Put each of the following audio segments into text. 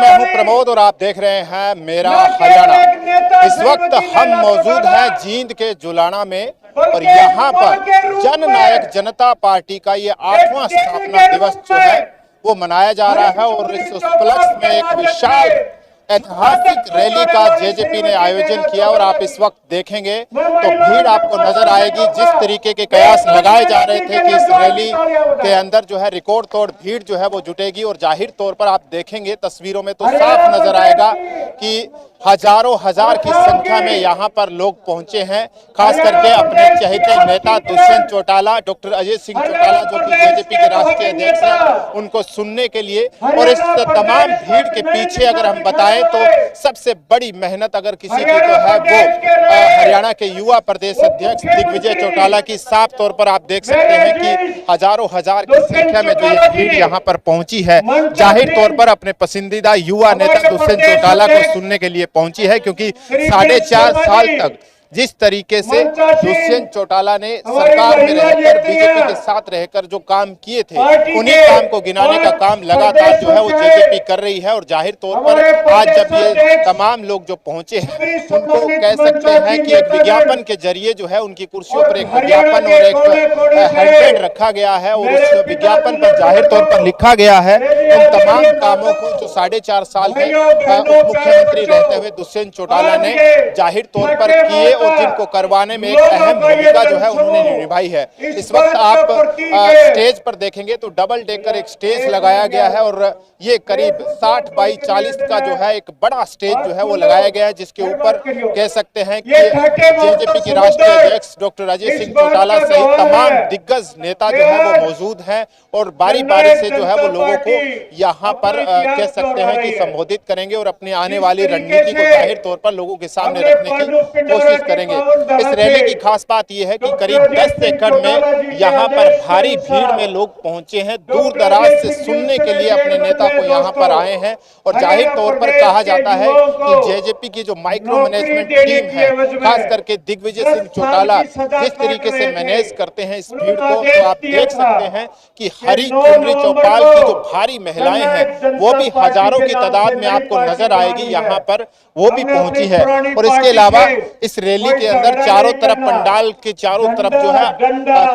मैं हूं प्रमोद और आप देख रहे हैं मेरा हरियाणा। इस वक्त हम मौजूद हैं जींद के जुलाना में और यहाँ पर जननायक जनता पार्टी का ये 8वां स्थापना दिवस जो है वो मनाया जा रहा है और इस उपलक्ष्य में एक विशाल ऐतिहासिक रैली का जेजेपी ने आयोजन किया और आप इस वक्त देखेंगे तो भीड़ आपको नजर आएगी। जिस तरीके के कयास लगाए जा रहे थे कि इस रैली के अंदर जो है रिकॉर्ड तोड़ भीड़ जो है वो जुटेगी और जाहिर तौर पर आप देखेंगे तस्वीरों में तो साफ नजर आएगा कि हजारों हजार की संख्या में यहाँ पर लोग पहुंचे हैं, खास करके अपने चहेते नेता दुष्यंत चौटाला, डॉक्टर अजय सिंह चौटाला जो कि जेजेपी के राष्ट्रीय अध्यक्ष हैं, उनको सुनने के लिए। और इस तमाम भीड़ के पीछे अगर हम बताएं तो सबसे बड़ी मेहनत अगर किसी की तो है वो हरियाणा के युवा प्रदेश अध्यक्ष दिग्विजय चौटाला की। साफ तौर पर आप देख सकते हैं कि हजारों हजार की संख्या में जो ये भीड़ यहाँ पर पहुंची है, जाहिर तौर पर अपने पसंदीदा युवा नेता दुष्यंत चौटाला को सुनने के लिए पहुंची है, क्योंकि 4.5 साल तक जिस तरीके से दुष्यंत चौटाला ने सरकार में रहकर बीजेपी के साथ रहकर जो काम किए थे, उन्हीं काम को गिनाने का काम लगातार जो है वो जेजेपी कर रही है। और जाहिर तौर पर आज जब ये तमाम लोग जो पहुंचे हैं उनको कह सकते हैं कि एक विज्ञापन के जरिए जो है उनकी कुर्सियों पर एक विज्ञापन और एक हैंडपेड रखा गया है और उस विज्ञापन पर जाहिर तौर पर लिखा गया है उन तमाम कामों को जो 4.5 साल में उप मुख्यमंत्री रहते हुए दुष्यंत चौटाला ने जाहिर तौर पर किए और जिनको करवाने में एक अहम भूमिका जो है उन्होंने निभाई है। इस वक्त आप स्टेज पर देखेंगे तो डबल डेकर एक स्टेज लगाया गया है और ये करीब 60 बाई 40 का जो है एक बड़ा स्टेज जो है वो लगाया गया है, जिसके ऊपर कह सकते हैं कि जेजेपी के राष्ट्रीय अध्यक्ष डॉक्टर अजय सिंह चौटाला सहित तमाम दिग्गज नेता जो है वो मौजूद हैं और बारी बारी से जो है वो लोगों को यहाँ पर कह सकते हैं कि संबोधित करेंगे और अपनी आने वाली रणनीति को जाहिर तौर पर लोगों के सामने रखने की कोशिश करेंगे। इस रैली की खास बात यह है कि करीब 10 एकड़ में यहाँ पर भारी भीड़ में लोग पहुंचे हैं, दूर दराज से सुनने के लिए अपने नेता को यहाँ पर आए हैं। और जाहिर तौर पर कहा जाता है कि जेजेपी की जो माइक्रो मैनेजमेंट टीम है, खास करके दिग्विजय सिंह चौटाला जिस तरीके से मैनेज करते हैं इस भीड़ को, तो आप देख सकते हैं कि हरी चुनरी चौपाल की जो भारी महिलाएं हैं वो भी हजारों की तादाद में आपको नजर आएगी, यहाँ पर वो भी पहुंची है। और इसके अलावा इस रैली के अंदर चारों तरफ पंडाल के चारों तरफ जो है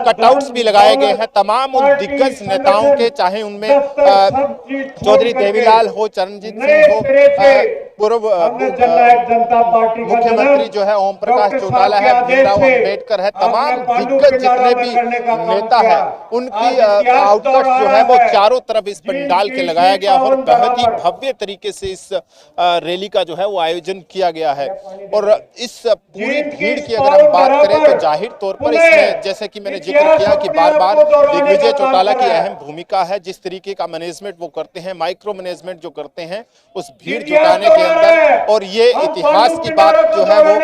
कटआउट्स भी लगाए गए हैं तमाम उन दिग्गज नेताओं के, चाहे उनमें चौधरी देवीलाल हो, चरणजीत सिंह हो, पूर्व मुख्यमंत्री जो है ओम प्रकाश चौटाला है, भीमराव अंबेडकर है, तमाम दिग्गज जितने भी नेता है उनकी आउटकट जो है वो चारों तरफ इस पंडाल के लगाया गया और बहुत ही भव्य तरीके से इस रैली का जो है वो आयोजन किया गया है। और इस पूरी भीड़ की अगर हम बात करें तो जाहिर तौर पर इसमें जैसे कि मैंने जिक्र किया कि बार बार दिग्विजय चौटाला की अहम भूमिका है, जिस तरीके का मैनेजमेंट वो करते हैं, माइक्रो मैनेजमेंट जो करते हैं उस भीड़ जुटाने के अंदर। और ये इतिहास की बात जो है वो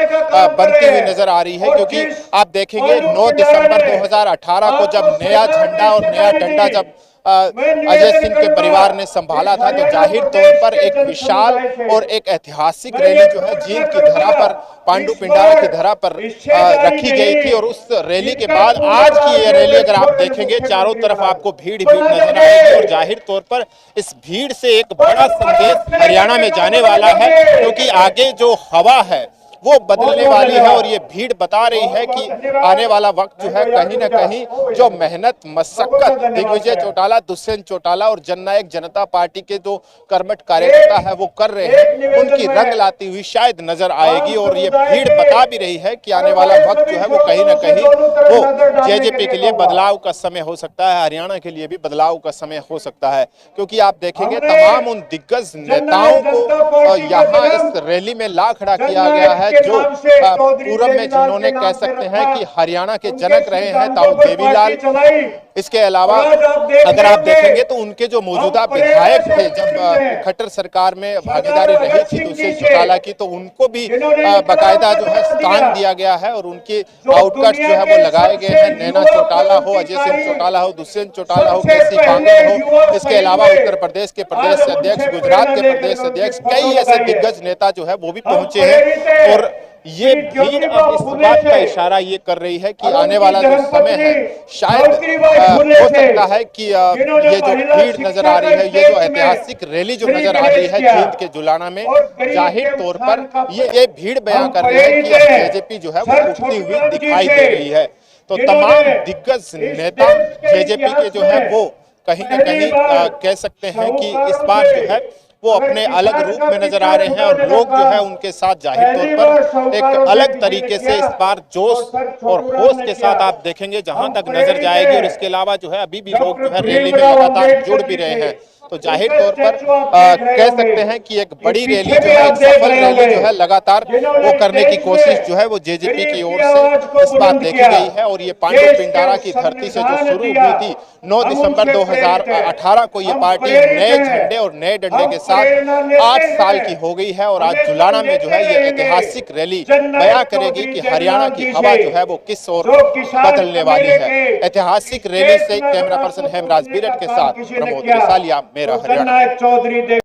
बनती हुई नजर आ रही है, क्योंकि आप देखेंगे 9 दिसंबर 2018 को जब नया झंडा और नया डंडा जब अजय सिंह के परिवार ने संभाला था, तो जाहिर तौर पर एक विशाल और एक ऐतिहासिक रैली जो है जींद की धरा पर, पांडु पिंडारा की धरा पर रखी गई थी। और उस रैली के बाद आज की ये रैली अगर आप देखेंगे चारों तरफ आपको भीड़ नजर आएगी और जाहिर तौर पर इस भीड़ से एक बड़ा संदेश हरियाणा में जाने वाला है, क्योंकि आगे जो हवा है वो बदलने वाली है। और ये भीड़ बता रही है कि आने वाला वक्त जो है कहीं ना कहीं जो मेहनत मशक्कत दिग्विजय चौटाला, दुष्यंत चौटाला और जननायक जनता पार्टी के जो कर्मठ कार्यकर्ता है वो कर रहे हैं, उनकी रंग लाती हुई शायद नजर आएगी। और ये भीड़ बता भी रही है कि आने वाला वक्त जो है वो कहीं ना कहीं वो जेजेपी के लिए बदलाव का समय हो सकता है, हरियाणा के लिए भी बदलाव का समय हो सकता है, क्योंकि आप देखेंगे तमाम उन दिग्गज नेताओं को यहाँ इस रैली में ला खड़ा किया गया है, जो पूर्व में जिन्होंने कह सकते हैं कि हरियाणा के जनक रहे हैं, ताऊ देवीलाल। इसके अलावा अगर आप देखेंगे तो उनके जो मौजूदा विधायक थे जब खट्टर सरकार में भागीदारी रही थी दुष्यंत चौटाला की, तो उनको भी बाकायदा जो है स्थान दिया गया है और उनके आउटकट जो है वो लगाए गए हैं। नैना चौटाला हो, अजय सिंह चौटाला हो, दुष्यंत चौटाला हो, केसी कांगड़ हो, इसके अलावा उत्तर प्रदेश के प्रदेश अध्यक्ष, गुजरात के प्रदेश अध्यक्ष, कई ऐसे दिग्गज नेता जो है वो भी पहुंचे हैं। और ये भीड़ अब इस बात का इशारा ये कर रही है कि आने वाला जो समय है शायद हो सकता है कि ये जो भीड़ नजर आ रही है, ये जो ऐतिहासिक रैली जो नजर आ रही है जींद के जुलाना में, जाहिर तौर पर ये भीड़ बयां कर रही है कि अब जेजेपी जो है वो उठती हुई दिखाई दे रही है। तो तमाम दिग्गज नेता जेजेपी के जो है वो कहीं ना कहीं कह सकते हैं कि इस बार जो है वो अपने अलग रूप में नजर आ रहे हैं और लोग जो है उनके साथ जाहिर तौर पर एक अलग तरीके से इस बार जोश और होश के साथ आप देखेंगे जहां तक नजर जाएगी। और इसके अलावा जो है अभी भी लोग जो है रैली में लगातार जुड़ भी रहे हैं। तो जाहिर तौर पर कह सकते हैं कि एक बड़ी रैली जो है, एक सफल रैली जो है लगातार वो करने की कोशिश जो है वो जेजेपी की ओर से इस बार देखी गई है। और ये पांडु पिंडारा की धरती से जो शुरू हुई थी 9 दिसंबर 2018 को ये पार्टी नए झंडे और नए डंडे के साथ 8 साल की हो गई है। और आज जुलाना में जो है ये ऐतिहासिक रैली बयां करेगी कि हरियाणा की हवा जो है वो किस ओर बदलने वाली है। ऐतिहासिक रैली से कैमरा पर्सन हेमराज बिरट के साथ प्रमोद रिसालिया, मेरा हरियाणा।